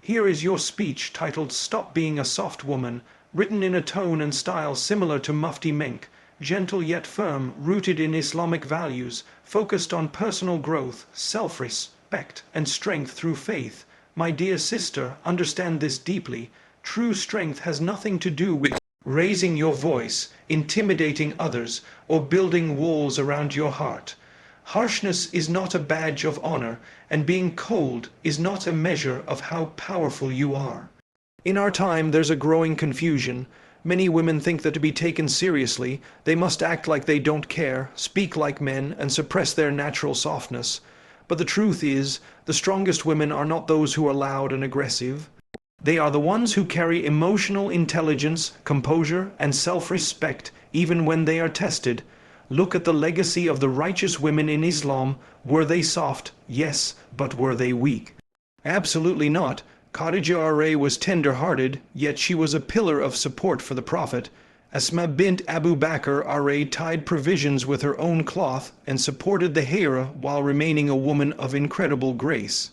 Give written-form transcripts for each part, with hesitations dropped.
Here is your speech titled "Stop Being a Soft Woman," written in a tone and style similar to Mufti Menk, gentle yet firm, rooted in Islamic values, focused on personal growth, self-respect, and strength through faith. My dear sister, understand this deeply. True strength has nothing to do with raising your voice, intimidating others, or building walls around your heart. Harshness is not a badge of honor, and being cold is not a measure of how powerful you are. In our time, there's a growing confusion. Many women think that to be taken seriously, they must act like they don't care, speak like men, and suppress their natural softness. But the truth is, the strongest women are not those who are loud and aggressive. They are the ones who carry emotional intelligence, composure, and self-respect even when they are tested. Look at the legacy of the righteous women in Islam. Were they soft? Yes, but were they weak? Absolutely not. Khadija was tender-hearted, yet she was a pillar of support for the Prophet. Asma bint Abu Bakr tied provisions with her own cloth and supported the Hira while remaining a woman of incredible grace.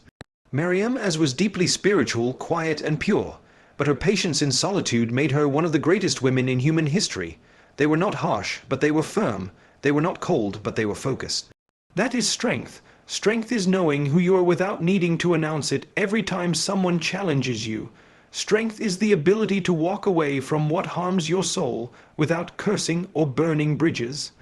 Maryam was deeply spiritual, quiet and pure, but her patience in solitude made her one of the greatest women in human history. They were not harsh, but they were firm. They were not cold, but they were focused. That is strength. Strength is knowing who you are without needing to announce it every time someone challenges you. Strength is the ability to walk away from what harms your soul without cursing or burning bridges.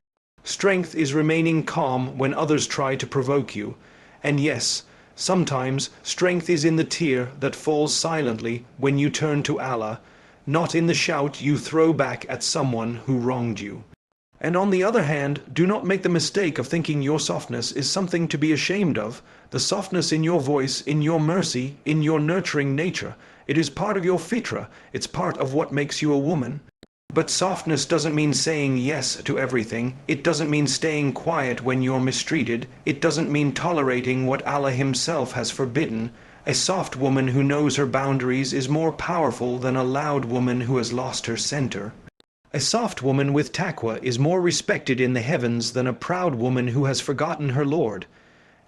Strength is remaining calm when others try to provoke you. And yes, sometimes strength is in the tear that falls silently when you turn to Allah, not in the shout you throw back at someone who wronged you. And on the other hand, do not make the mistake of thinking your softness is something to be ashamed of. The softness in your voice, in your mercy, in your nurturing nature, it is part of your fitra, it's part of what makes you a woman. But softness doesn't mean saying yes to everything. It doesn't mean staying quiet when you're mistreated. It doesn't mean tolerating what Allah Himself has forbidden. A soft woman who knows her boundaries is more powerful than a loud woman who has lost her center. A soft woman with taqwa is more respected in the heavens than a proud woman who has forgotten her Lord.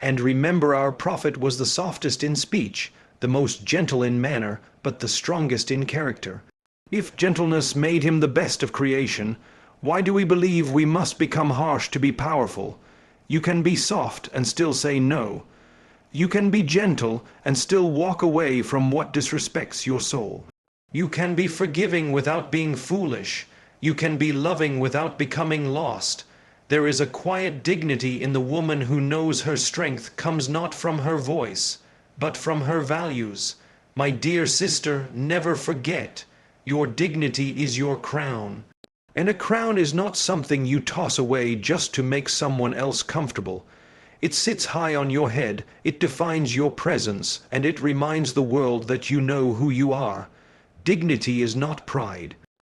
And remember, our Prophet was the softest in speech, the most gentle in manner, but the strongest in character. If gentleness made him the best of creation, why do we believe we must become harsh to be powerful? You can be soft and still say no. You can be gentle and still walk away from what disrespects your soul. You can be forgiving without being foolish. You can be loving without becoming lost. There is a quiet dignity in the woman who knows her strength comes not from her voice, but from her values. My dear sister, never forget, your dignity is your crown. And a crown is not something you toss away just to make someone else comfortable. It sits high on your head, it defines your presence, and it reminds the world that you know who you are. Dignity is not pride.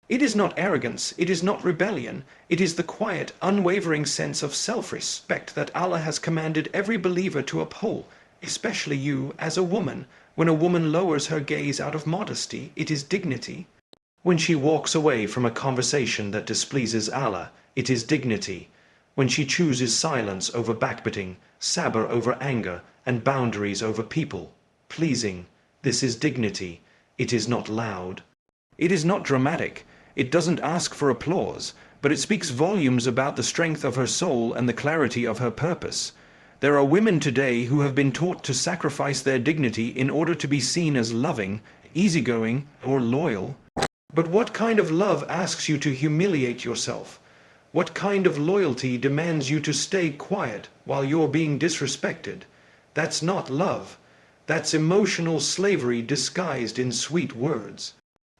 It is not arrogance, it is not rebellion, it is the quiet, unwavering sense of self-respect that Allah has commanded every believer to uphold, especially you as a woman. When a woman lowers her gaze out of modesty, it is dignity. When she walks away from a conversation that displeases Allah, it is dignity. When she chooses silence over backbiting, sabr over anger, and boundaries over people pleasing, this is dignity. It is not loud. It is not dramatic. It doesn't ask for applause, but it speaks volumes about the strength of her soul and the clarity of her purpose. There are women today who have been taught to sacrifice their dignity in order to be seen as loving, easygoing, or loyal. But what kind of love asks you to humiliate yourself? What kind of loyalty demands you to stay quiet while you're being disrespected? That's not love. That's emotional slavery disguised in sweet words.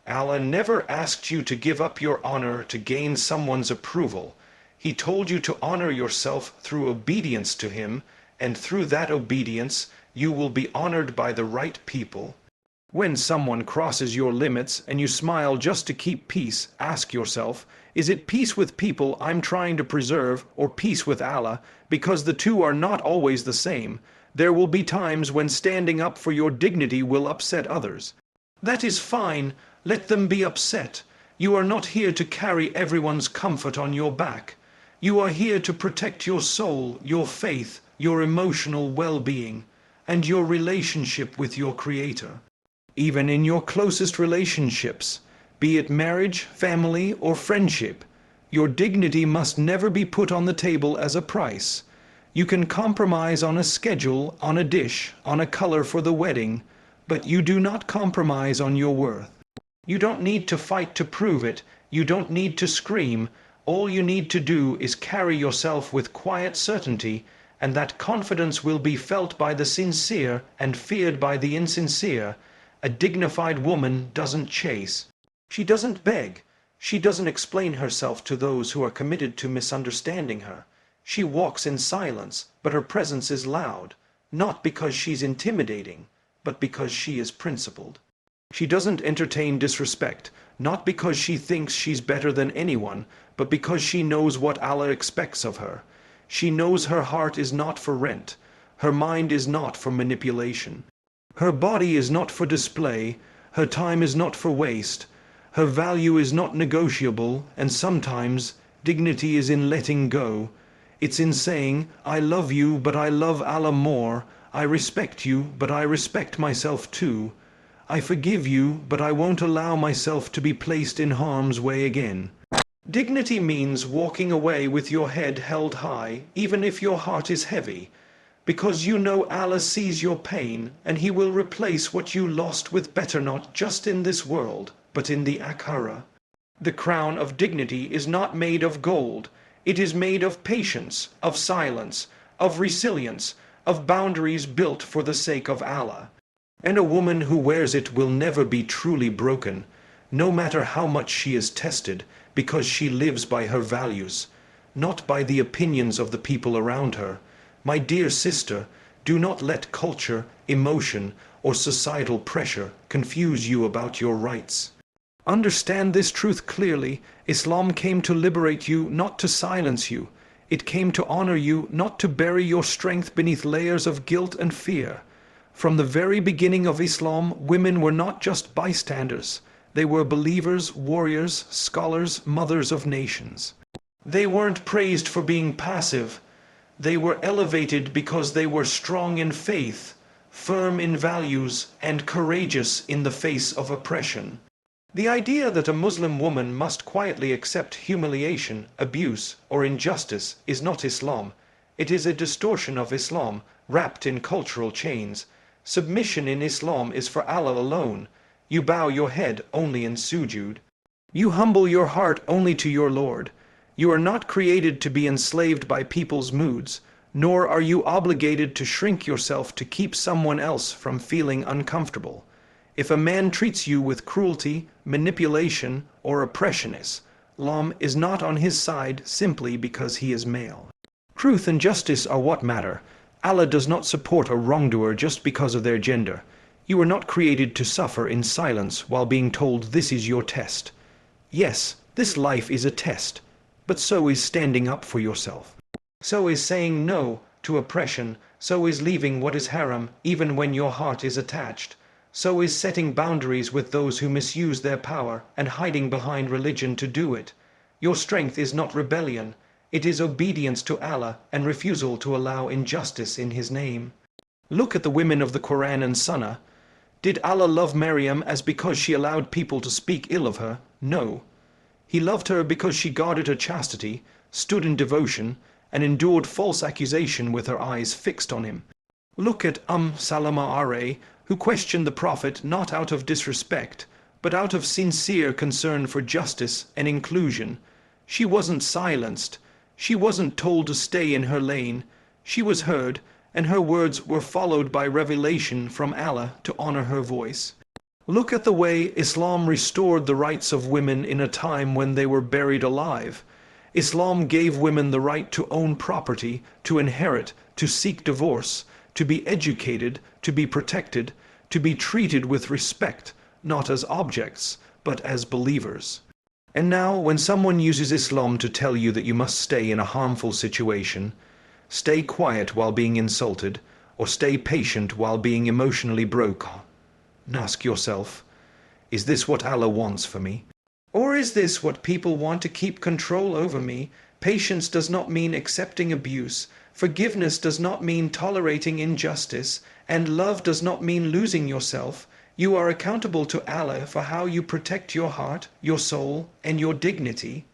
Allah never asked you to give up your honor to gain someone's approval. He told you to honor yourself through obedience to Him, and through that obedience you will be honored by the right people. When someone crosses your limits and you smile just to keep peace, ask yourself, is it peace with people I'm trying to preserve or peace with Allah? Because the two are not always the same. There will be times when standing up for your dignity will upset others. That is fine. Let them be upset. You are not here to carry everyone's comfort on your back. You are here to protect your soul, your faith, your emotional well-being, and your relationship with your Creator. even in your closest relationships, be it marriage, family, or friendship. Your dignity must never be put on the table as a price. You can compromise on a schedule, on a dish, on a color for the wedding, but you do not compromise on your worth. You don't need to fight to prove it. You don't need to scream. All you need to do is carry yourself with quiet certainty, and that confidence will be felt by the sincere and feared by the insincere. A dignified woman doesn't chase. She doesn't beg. She doesn't explain herself to those who are committed to misunderstanding her. She walks in silence, but her presence is loud, not because she's intimidating, but because she is principled. She doesn't entertain disrespect, not because she thinks she's better than anyone, but because she knows what Allah expects of her. She knows her heart is not for rent. Her mind is not for manipulation. Her body is not for display. Her time is not for waste. Her value is not negotiable, and sometimes dignity is in letting go. It's in saying, I love you, but I love Allah more. I respect you, but I respect myself too. I forgive you, but I won't allow myself to be placed in harm's way again. Dignity means walking away with your head held high, even if your heart is heavy, because you know Allah sees your pain, and He will replace what you lost with better, not just in this world, but in the Akhirah. The crown of dignity is not made of gold. It is made of patience, of silence, of resilience, of boundaries built for the sake of Allah. And a woman who wears it will never be truly broken, no matter how much she is tested, because she lives by her values, not by the opinions of the people around her. My dear sister, do not let culture, emotion, or societal pressure confuse you about your rights. Understand this truth clearly. Islam came to liberate you, not to silence you. It came to honor you, not to bury your strength beneath layers of guilt and fear. From the very beginning of Islam, women were not just bystanders. They were believers, warriors, scholars, mothers of nations. They weren't praised for being passive. They were elevated because they were strong in faith, firm in values, and courageous in the face of oppression. The idea that a Muslim woman must quietly accept humiliation, abuse, or injustice is not Islam. It is a distortion of Islam, wrapped in cultural chains. Submission in Islam is for Allah alone. You bow your head only in sujud. You humble your heart only to your Lord. You are not created to be enslaved by people's moods, nor are you obligated to shrink yourself to keep someone else from feeling uncomfortable. If a man treats you with cruelty, manipulation, or oppression, Islam is not on his side simply because he is male. Truth and justice are what matter. Allah does not support a wrongdoer just because of their gender. You were not created to suffer in silence while being told this is your test. Yes, this life is a test, but so is standing up for yourself. So is saying no to oppression. So is leaving what is haram even when your heart is attached. So is setting boundaries with those who misuse their power and hiding behind religion to do it. Your strength is not rebellion. It is obedience to Allah and refusal to allow injustice in His name. Look at the women of the Quran and Sunnah. Did Allah love Maryam as because she allowed people to speak ill of her? No. He loved her because she guarded her chastity, stood in devotion, and endured false accusation with her eyes fixed on him. Look at Salama Are, who questioned the Prophet not out of disrespect, but out of sincere concern for justice and inclusion. She wasn't silenced. She wasn't told to stay in her lane. She was heard, and her words were followed by revelation from Allah to honor her voice. Look at the way Islam restored the rights of women in a time when they were buried alive. Islam gave women the right to own property, to inherit, to seek divorce, to be educated, to be protected, to be treated with respect, not as objects, but as believers. And now, when someone uses Islam to tell you that you must stay in a harmful situation, stay quiet while being insulted, or stay patient while being emotionally broke, ask yourself, is this what Allah wants for me? Or is this what people want to keep control over me? Patience does not mean accepting abuse. Forgiveness does not mean tolerating injustice. And love does not mean losing yourself. You are accountable to Allah for how you protect your heart, your soul, and your dignity.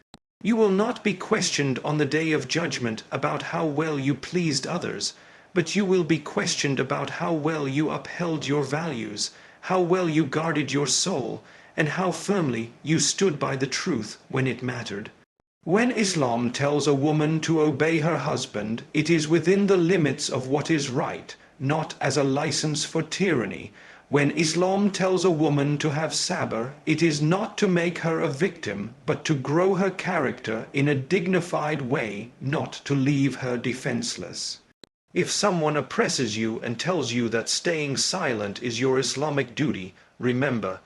You will not be questioned on the day of judgment about how well you pleased others, but you will be questioned about how well you upheld your values, how well you guarded your soul, and how firmly you stood by the truth when it mattered. When Islam tells a woman to obey her husband, it is within the limits of what is right, not as a license for tyranny. When Islam tells a woman to have sabr, it is not to make her a victim, but to grow her character in a dignified way, not to leave her defenseless. If someone oppresses you and tells you that staying silent is your Islamic duty, remember,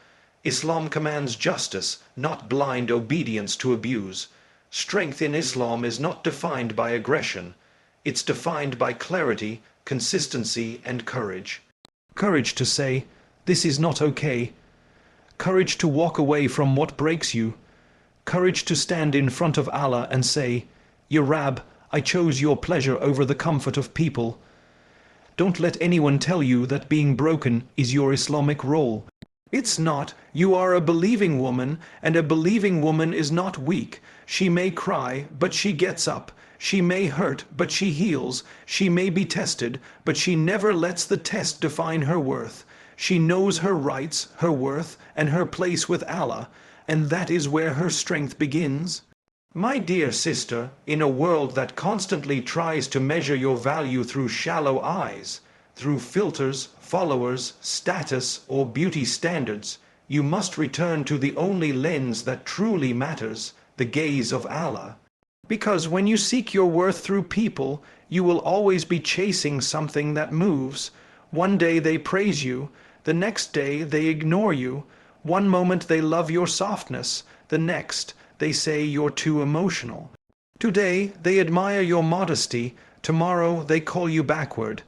Islam commands justice, not blind obedience to abuse. Strength in Islam is not defined by aggression. It's defined by clarity, consistency, and courage. Courage to say, "This is not okay." Courage to walk away from what breaks you. Courage to stand in front of Allah and say, "Ya Rab, I chose your pleasure over the comfort of people." Don't let anyone tell you that being broken is your Islamic role. It's not. You are a believing woman, and a believing woman is not weak. She may cry, but she gets up. She may hurt, but she heals. She may be tested, but she never lets the test define her worth. She knows her rights, her worth, and her place with Allah, and that is where her strength begins. My dear sister, in a world that constantly tries to measure your value through shallow eyes, through filters, followers, status, or beauty standards, you must return to the only lens that truly matters, the gaze of Allah. Because when you seek your worth through people, you will always be chasing something that moves. One day they praise you, the next day they ignore you. One moment they love your softness, the next they say you're too emotional. Today they admire your modesty, tomorrow they call you backward.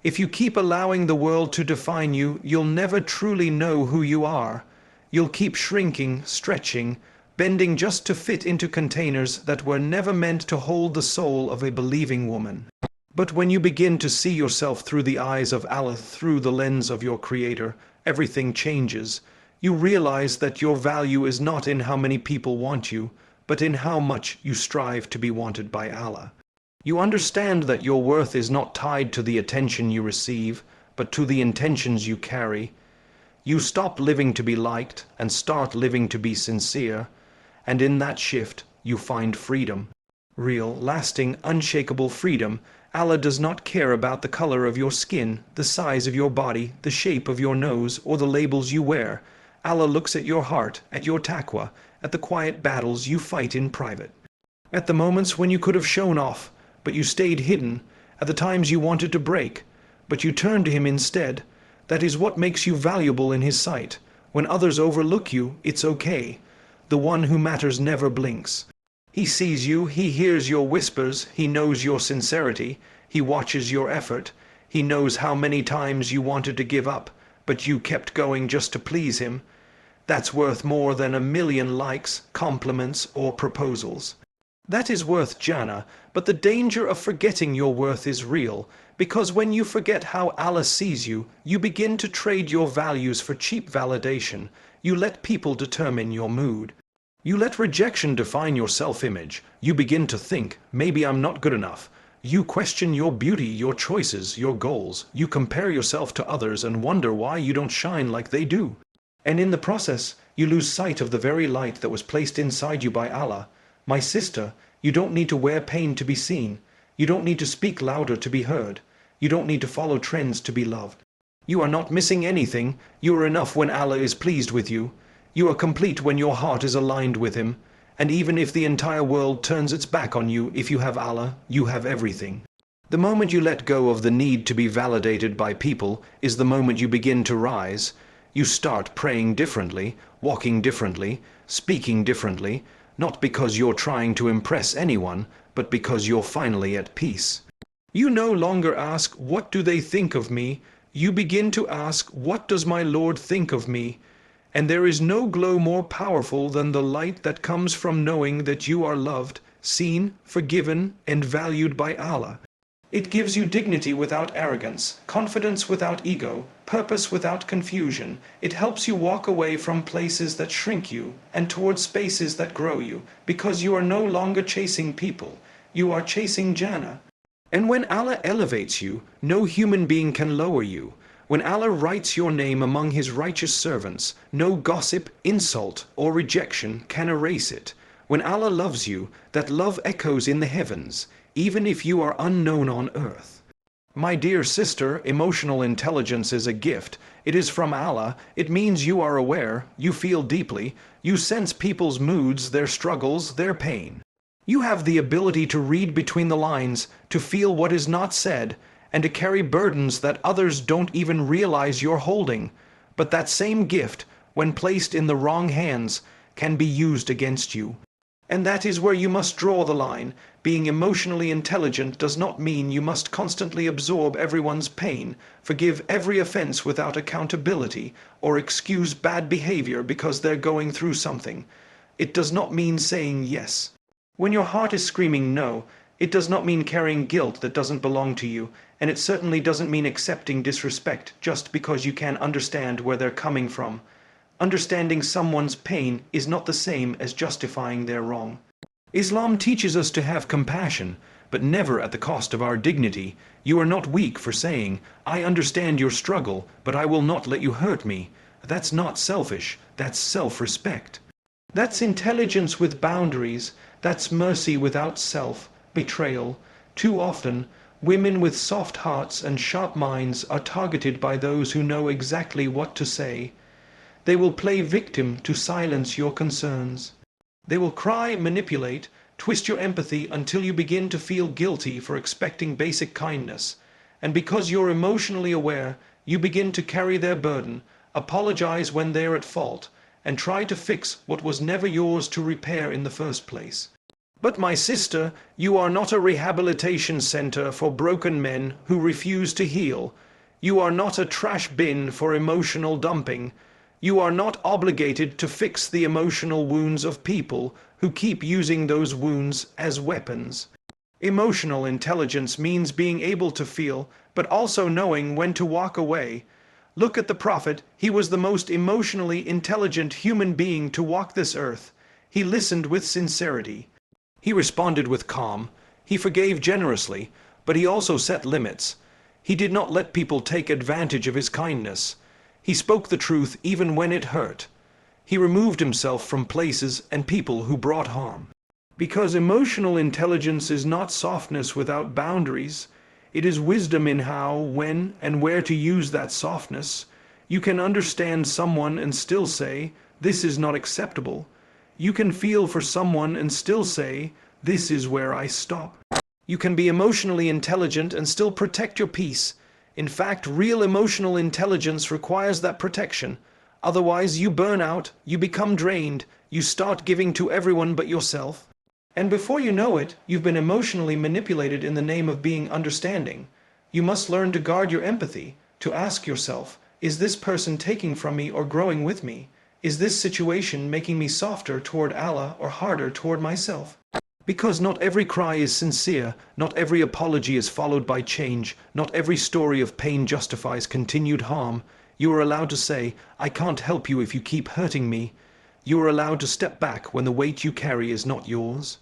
If you keep allowing the world to define you, you'll never truly know who you are. You'll keep shrinking, stretching, bending just to fit into containers that were never meant to hold the soul of a believing woman. But when you begin to see yourself through the eyes of Allah, through the lens of your Creator, everything changes. You realize that your value is not in how many people want you, but in how much you strive to be wanted by Allah. You understand that your worth is not tied to the attention you receive, but to the intentions you carry. You stop living to be liked and start living to be sincere, and in that shift you find freedom. Real, lasting, unshakable freedom. Allah does not care about the color of your skin, the size of your body, the shape of your nose, or the labels you wear. Allah looks at your heart, at your taqwa, at the quiet battles you fight in private. At the moments when you could have shown off, but you stayed hidden, at the times you wanted to break, but you turned to Him instead. That is what makes you valuable in His sight. When others overlook you, it's okay. The one who matters never blinks. He sees you, He hears your whispers, He knows your sincerity, He watches your effort, He knows how many times you wanted to give up, but you kept going just to please Him. That's worth more than 1,000,000 likes, compliments, or proposals. That is worth Jannah, but the danger of forgetting your worth is real, because when you forget how Allah sees you, you begin to trade your values for cheap validation. You let people determine your mood. You let rejection define your self-image. You begin to think, maybe I'm not good enough. You question your beauty, your choices, your goals. You compare yourself to others and wonder why you don't shine like they do. And in the process, you lose sight of the very light that was placed inside you by Allah. My sister, you don't need to wear pain to be seen. You don't need to speak louder to be heard. You don't need to follow trends to be loved. You are not missing anything. You are enough when Allah is pleased with you. You are complete when your heart is aligned with Him. And even if the entire world turns its back on you, if you have Allah, you have everything. The moment you let go of the need to be validated by people is the moment you begin to rise. You start praying differently, walking differently, speaking differently, not because you're trying to impress anyone, but because you're finally at peace. You no longer ask, what do they think of me? You begin to ask, what does my Lord think of me? And there is no glow more powerful than the light that comes from knowing that you are loved, seen, forgiven, and valued by Allah. It gives you dignity without arrogance, confidence without ego, purpose without confusion. It helps you walk away from places that shrink you and towards spaces that grow you, because you are no longer chasing people, you are chasing Jannah. And when Allah elevates you, no human being can lower you. When Allah writes your name among His righteous servants, no gossip, insult, or rejection can erase it. When Allah loves you, that love echoes in the heavens, even if you are unknown on earth. My dear sister, emotional intelligence is a gift. It is from Allah. It means you are aware, you feel deeply, you sense people's moods, their struggles, their pain. You have the ability to read between the lines, to feel what is not said, and to carry burdens that others don't even realize you're holding. But that same gift, when placed in the wrong hands, can be used against you. And that is where you must draw the line. Being emotionally intelligent does not mean you must constantly absorb everyone's pain, forgive every offense without accountability, or excuse bad behavior because they're going through something. It does not mean saying yes. When your heart is screaming no, it does not mean carrying guilt that doesn't belong to you, and it certainly doesn't mean accepting disrespect just because you can't understand where they're coming from. Understanding someone's pain is not the same as justifying their wrong. Islam teaches us to have compassion, but never at the cost of our dignity. You are not weak for saying, I understand your struggle, but I will not let you hurt me. That's not selfish, that's self-respect. That's intelligence with boundaries, that's mercy without self-betrayal. Too often, women with soft hearts and sharp minds are targeted by those who know exactly what to say. They will play victim to silence your concerns. They will cry, manipulate, twist your empathy until you begin to feel guilty for expecting basic kindness. And because you're emotionally aware, you begin to carry their burden, apologize when they're at fault, and try to fix what was never yours to repair in the first place. But my sister, you are not a rehabilitation center for broken men who refuse to heal. You are not a trash bin for emotional dumping. You are not obligated to fix the emotional wounds of people who keep using those wounds as weapons. Emotional intelligence means being able to feel, but also knowing when to walk away. Look at the Prophet. He was the most emotionally intelligent human being to walk this earth. He listened with sincerity. He responded with calm. He forgave generously, but he also set limits. He did not let people take advantage of his kindness. He spoke the truth even when it hurt. He removed himself from places and people who brought harm. Because emotional intelligence is not softness without boundaries. It is wisdom in how, when, and where to use that softness. You can understand someone and still say, this is not acceptable. You can feel for someone and still say, this is where I stop. You can be emotionally intelligent and still protect your peace. In fact, real emotional intelligence requires that protection. Otherwise, you burn out, you become drained, you start giving to everyone but yourself. And before you know it, you've been emotionally manipulated in the name of being understanding. You must learn to guard your empathy, to ask yourself, is this person taking from me or growing with me? Is this situation making me softer toward Allah or harder toward myself? Because not every cry is sincere, not every apology is followed by change, not every story of pain justifies continued harm. You are allowed to say, I can't help you if you keep hurting me. You are allowed to step back when the weight you carry is not yours.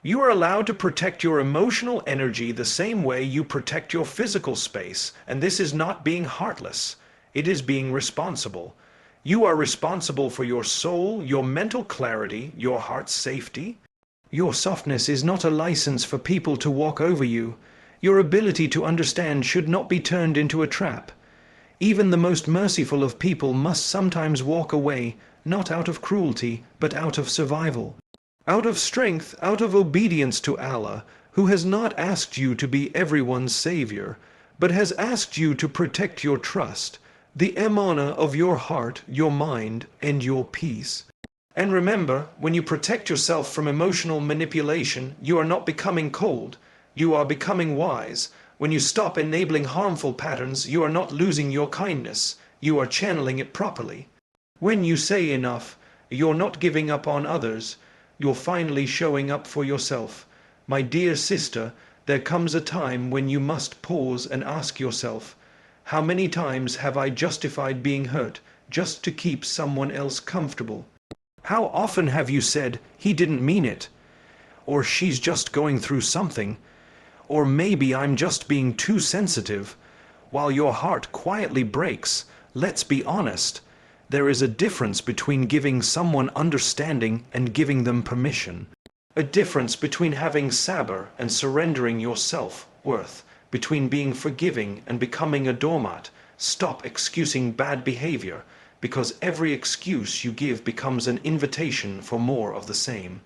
You are allowed to protect your emotional energy the same way you protect your physical space, and this is not being heartless. It is being responsible. You are responsible for your soul, your mental clarity, your heart's safety. Your softness is not a license for people to walk over you. Your ability to understand should not be turned into a trap. Even the most merciful of people must sometimes walk away, not out of cruelty, but out of survival. Out of strength, out of obedience to Allah, who has not asked you to be everyone's savior, but has asked you to protect your trust, the emana of your heart, your mind, and your peace. And remember, when you protect yourself from emotional manipulation, you are not becoming cold, you are becoming wise. When you stop enabling harmful patterns, you are not losing your kindness, you are channeling it properly. When you say enough, you're not giving up on others, you're finally showing up for yourself. My dear sister, there comes a time when you must pause and ask yourself, how many times have I justified being hurt just to keep someone else comfortable? How often have you said, he didn't mean it? Or she's just going through something? Or maybe I'm just being too sensitive? While your heart quietly breaks, let's be honest, there is a difference between giving someone understanding and giving them permission. A difference between having sabr and surrendering your self-worth, between being forgiving and becoming a doormat. Stop excusing bad behavior, because every excuse you give becomes an invitation for more of the same.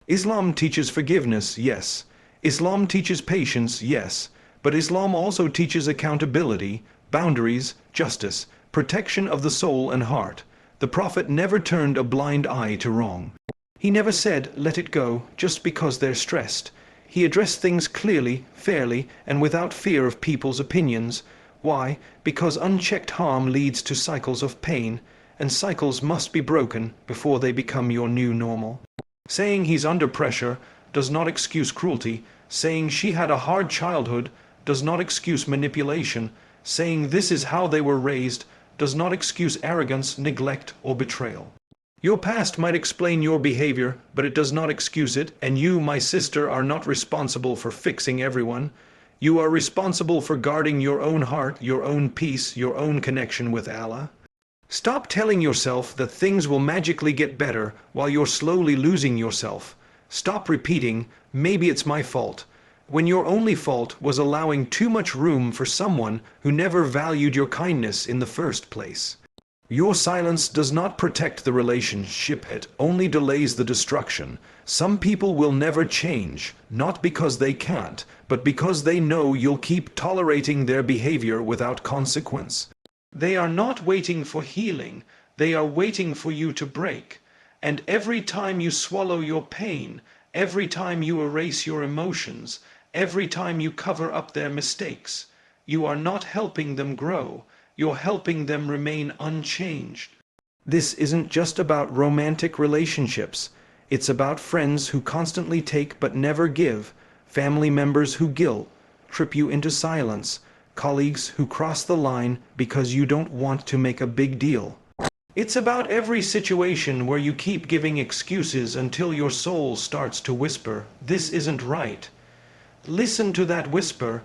Islam teaches forgiveness, yes. Islam teaches patience, yes. But Islam also teaches accountability, boundaries, justice, protection of the soul and heart. The Prophet never turned a blind eye to wrong. He never said, let it go, just because they're stressed. He addressed things clearly, fairly, and without fear of people's opinions. Why? Because unchecked harm leads to cycles of pain, and cycles must be broken before they become your new normal. Saying he's under pressure does not excuse cruelty. Saying she had a hard childhood does not excuse manipulation. Saying this is how they were raised does not excuse arrogance, neglect, or betrayal. Your past might explain your behavior, but it does not excuse it, and you, my sister, are not responsible for fixing everyone. You are responsible for guarding your own heart, your own peace, your own connection with Allah. Stop telling yourself that things will magically get better while you're slowly losing yourself. Stop repeating, maybe it's my fault, when your only fault was allowing too much room for someone who never valued your kindness in the first place. Your silence does not protect the relationship, it only delays the destruction. Some people will never change, not because they can't, but because they know you'll keep tolerating their behavior without consequence. They are not waiting for healing, they are waiting for you to break. And every time you swallow your pain, every time you erase your emotions, every time you cover up their mistakes, you are not helping them grow. You're helping them remain unchanged. This isn't just about romantic relationships. It's about friends who constantly take but never give, family members who guilt, trip you into silence, colleagues who cross the line because you don't want to make a big deal. It's about every situation where you keep giving excuses until your soul starts to whisper, this isn't right. Listen to that whisper.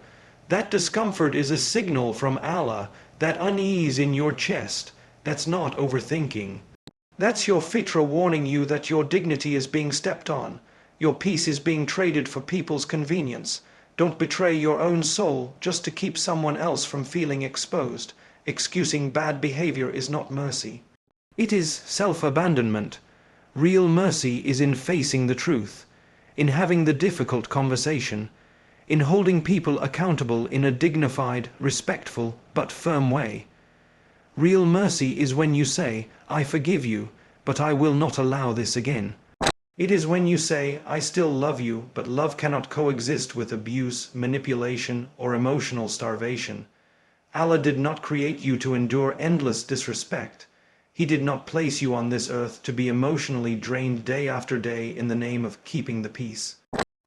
That discomfort is a signal from Allah. That unease in your chest, that's not overthinking. That's your fitra warning you that your dignity is being stepped on. Your peace is being traded for people's convenience. Don't betray your own soul just to keep someone else from feeling exposed. Excusing bad behavior is not mercy. It is self-abandonment. Real mercy is in facing the truth, in having the difficult conversation, in holding people accountable in a dignified, respectful, but firm way. Real mercy is when you say, I forgive you, but I will not allow this again. It is when you say, I still love you, but love cannot coexist with abuse, manipulation, or emotional starvation. Allah did not create you to endure endless disrespect. He did not place you on this earth to be emotionally drained day after day in the name of keeping the peace.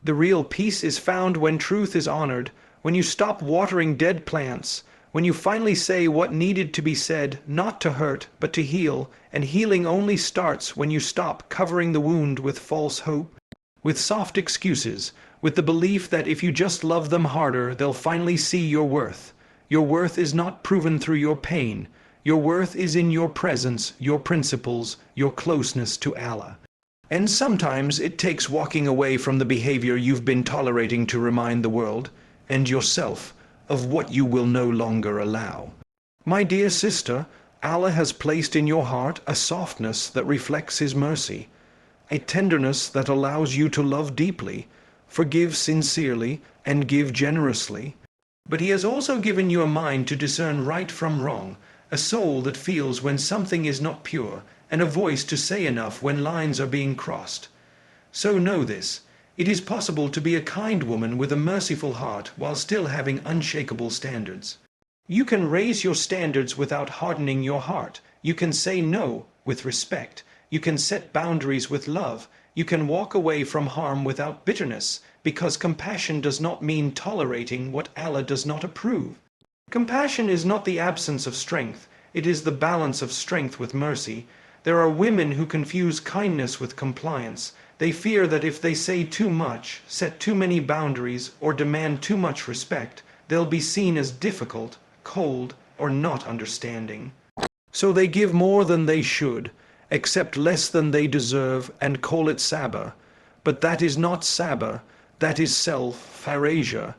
The real peace is found when truth is honored, when you stop watering dead plants, when you finally say what needed to be said, not to hurt, but to heal, and healing only starts when you stop covering the wound with false hope, with soft excuses, with the belief that if you just love them harder, they'll finally see your worth. Your worth is not proven through your pain. Your worth is in your presence, your principles, your closeness to Allah. And sometimes it takes walking away from the behavior you've been tolerating to remind the world, and yourself, of what you will no longer allow. My dear sister, Allah has placed in your heart a softness that reflects His mercy, a tenderness that allows you to love deeply, forgive sincerely, and give generously. But He has also given you a mind to discern right from wrong, a soul that feels when something is not pure, and a voice to say enough when lines are being crossed. So know this, it is possible to be a kind woman with a merciful heart while still having unshakable standards. You can raise your standards without hardening your heart. You can say no with respect. You can set boundaries with love. You can walk away from harm without bitterness. because compassion does not mean tolerating what Allah does not approve. Compassion is not the absence of strength, it is the balance of strength with mercy. There are women who confuse kindness with compliance. They fear that if they say too much, set too many boundaries, or demand too much respect, they'll be seen as difficult, cold, or not understanding. So they give more than they should, accept less than they deserve, and call it sabr. But that is not sabr, that is self-faraja.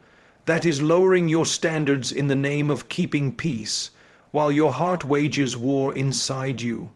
That is lowering your standards in the name of keeping peace, while your heart wages war inside you.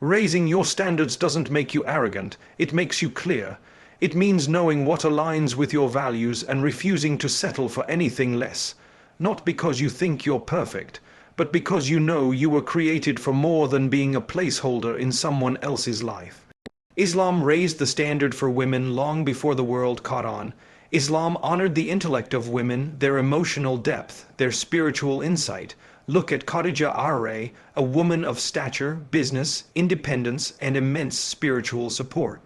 Raising your standards doesn't make you arrogant, it makes you clear. It means knowing what aligns with your values and refusing to settle for anything less. Not because you think you're perfect, but because you know you were created for more than being a placeholder in someone else's life. Islam raised the standard for women long before the world caught on. Islam honored the intellect of women, their emotional depth, their spiritual insight. Look at Khadija Arre, a woman of stature, business, independence, and immense spiritual support.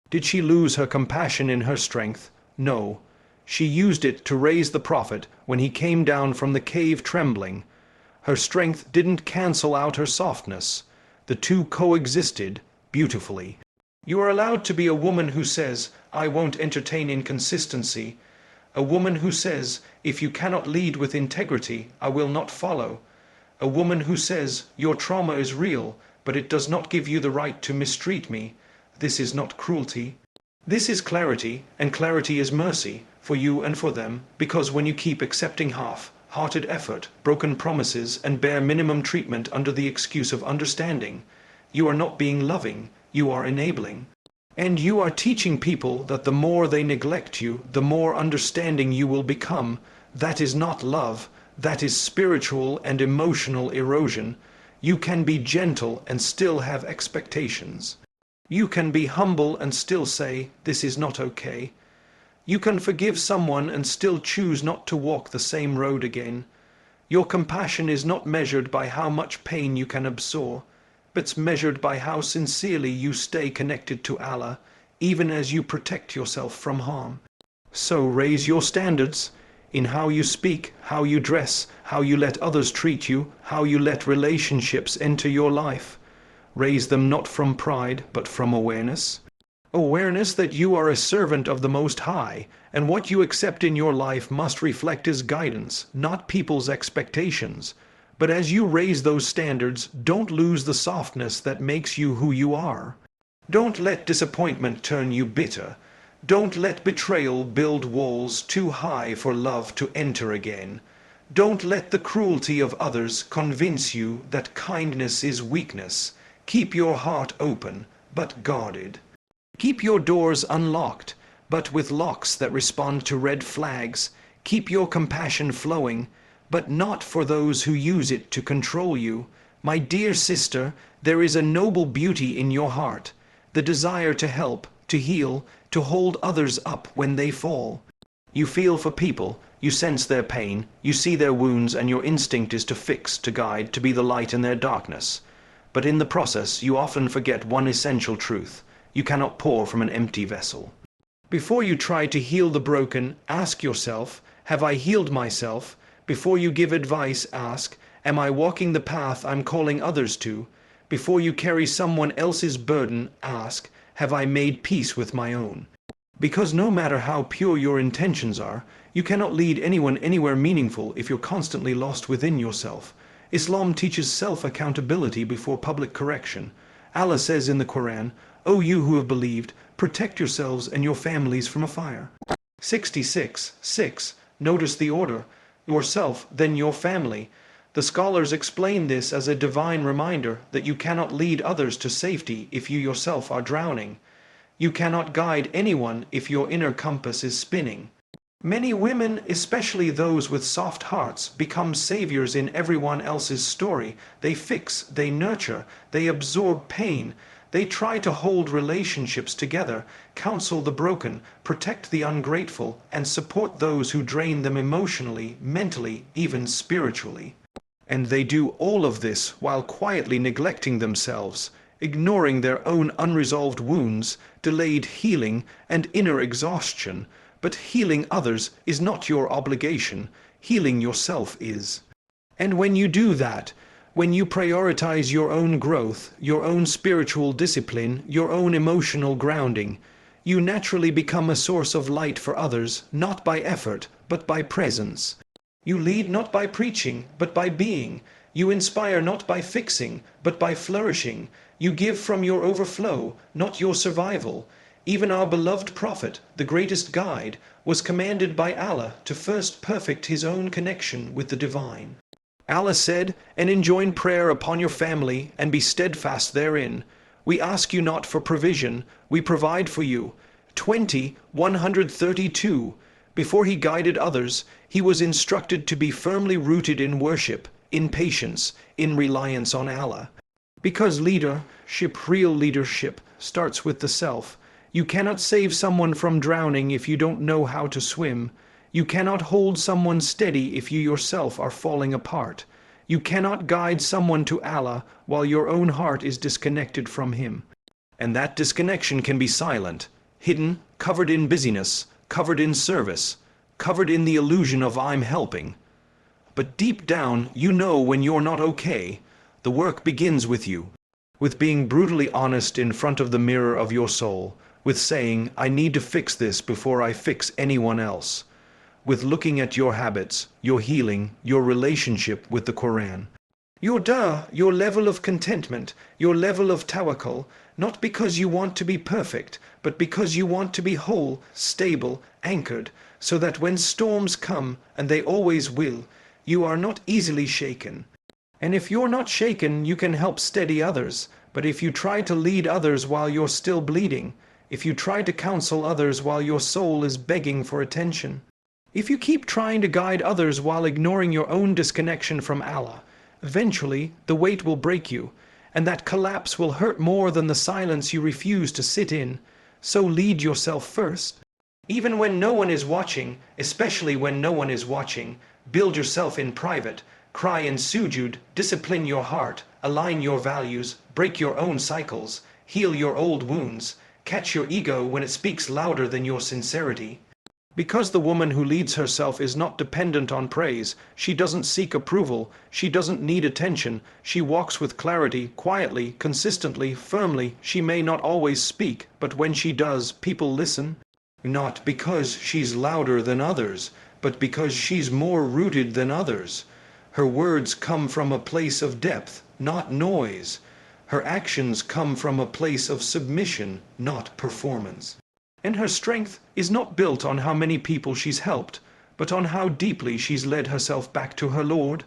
Did she lose her compassion in her strength? No. She used it to raise the Prophet when he came down from the cave trembling. Her strength didn't cancel out her softness. The two coexisted beautifully. You are allowed to be a woman who says, I won't entertain inconsistency. A woman who says, if you cannot lead with integrity, I will not follow. A woman who says, your trauma is real, but it does not give you the right to mistreat me. This is not cruelty. This is clarity, and clarity is mercy, for you and for them, because when you keep accepting half-hearted effort, broken promises, and bare minimum treatment under the excuse of understanding, you are not being loving, you are enabling. And you are teaching people that the more they neglect you, the more understanding you will become. That is not love, that is spiritual and emotional erosion. You can be gentle and still have expectations. You can be humble and still say, this is not okay. You can forgive someone and still choose not to walk the same road again. Your compassion is not measured by how much pain you can absorb, but measured by how sincerely you stay connected to Allah, even as you protect yourself from harm. So raise your standards in how you speak, how you dress, how you let others treat you, how you let relationships enter your life. Raise them not from pride, but from awareness. Awareness that you are a servant of the Most High, and what you accept in your life must reflect His guidance, not people's expectations. But as you raise those standards, don't lose the softness that makes you who you are. Don't let disappointment turn you bitter. Don't let betrayal build walls too high for love to enter again. Don't let the cruelty of others convince you that kindness is weakness. Keep your heart open, but guarded. Keep your doors unlocked, but with locks that respond to red flags. Keep your compassion flowing, but not for those who use it to control you. My dear sister, there is a noble beauty in your heart, the desire to help, to heal, to hold others up when they fall. You feel for people, you sense their pain, you see their wounds, and your instinct is to fix, to guide, to be the light in their darkness. But in the process, you often forget one essential truth. You cannot pour from an empty vessel. Before you try to heal the broken, ask yourself, have I healed myself? Before you give advice, ask, am I walking the path I'm calling others to? Before you carry someone else's burden, ask, have I made peace with my own? Because no matter how pure your intentions are, you cannot lead anyone anywhere meaningful if you're constantly lost within yourself. Islam teaches self-accountability before public correction. Allah says in the Quran, O you who have believed, protect yourselves and your families from a fire. 66:6. Notice the order. Yourself, then your family. The scholars explain this as a divine reminder that you cannot lead others to safety if you yourself are drowning. You cannot guide anyone if your inner compass is spinning. Many women, especially those with soft hearts, become saviors in everyone else's story. They fix, they nurture, they absorb pain. They try to hold relationships together, counsel the broken, protect the ungrateful, and support those who drain them emotionally, mentally, even spiritually. And they do all of this while quietly neglecting themselves, ignoring their own unresolved wounds, delayed healing, and inner exhaustion, But healing others is not your obligation. Healing yourself is. And when you do that, when you prioritize your own growth, your own spiritual discipline, your own emotional grounding, you naturally become a source of light for others, not by effort, but by presence. You lead not by preaching, but by being. You inspire not by fixing, but by flourishing. You give from your overflow, not your survival. Even our beloved Prophet, the greatest guide, was commanded by Allah to first perfect his own connection with the divine. Allah said, and enjoin prayer upon your family, and be steadfast therein. We ask you not for provision, we provide for you. 132. Before he guided others, he was instructed to be firmly rooted in worship, in patience, in reliance on Allah. Because leadership, real leadership, starts with the self. You cannot save someone from drowning if you don't know how to swim. You cannot hold someone steady if you yourself are falling apart. You cannot guide someone to Allah while your own heart is disconnected from Him. And that disconnection can be silent, hidden, covered in busyness, covered in service, covered in the illusion of I'm helping. But deep down, you know when you're not okay. The work begins with you, with being brutally honest in front of the mirror of your soul, with saying, I need to fix this before I fix anyone else, with looking at your habits, your healing, your relationship with the Quran. Your level of contentment, your level of tawakkul, not because you want to be perfect, but because you want to be whole, stable, anchored, so that when storms come, and they always will, you are not easily shaken. And if you're not shaken, you can help steady others. But if you try to lead others while you're still bleeding, if you try to counsel others while your soul is begging for attention, if you keep trying to guide others while ignoring your own disconnection from Allah, eventually the weight will break you, and that collapse will hurt more than the silence you refuse to sit in. So lead yourself first. Even when no one is watching, especially when no one is watching, build yourself in private, cry in sujud, discipline your heart, align your values, break your own cycles, heal your old wounds, catch your ego when it speaks louder than your sincerity. Because the woman who leads herself is not dependent on praise, she doesn't seek approval, she doesn't need attention, she walks with clarity, quietly, consistently, firmly. She may not always speak, but when she does, people listen. Not because she's louder than others, but because she's more rooted than others. Her words come from a place of depth, not noise. Her actions come from a place of submission, not performance. And her strength is not built on how many people she's helped, but on how deeply she's led herself back to her Lord.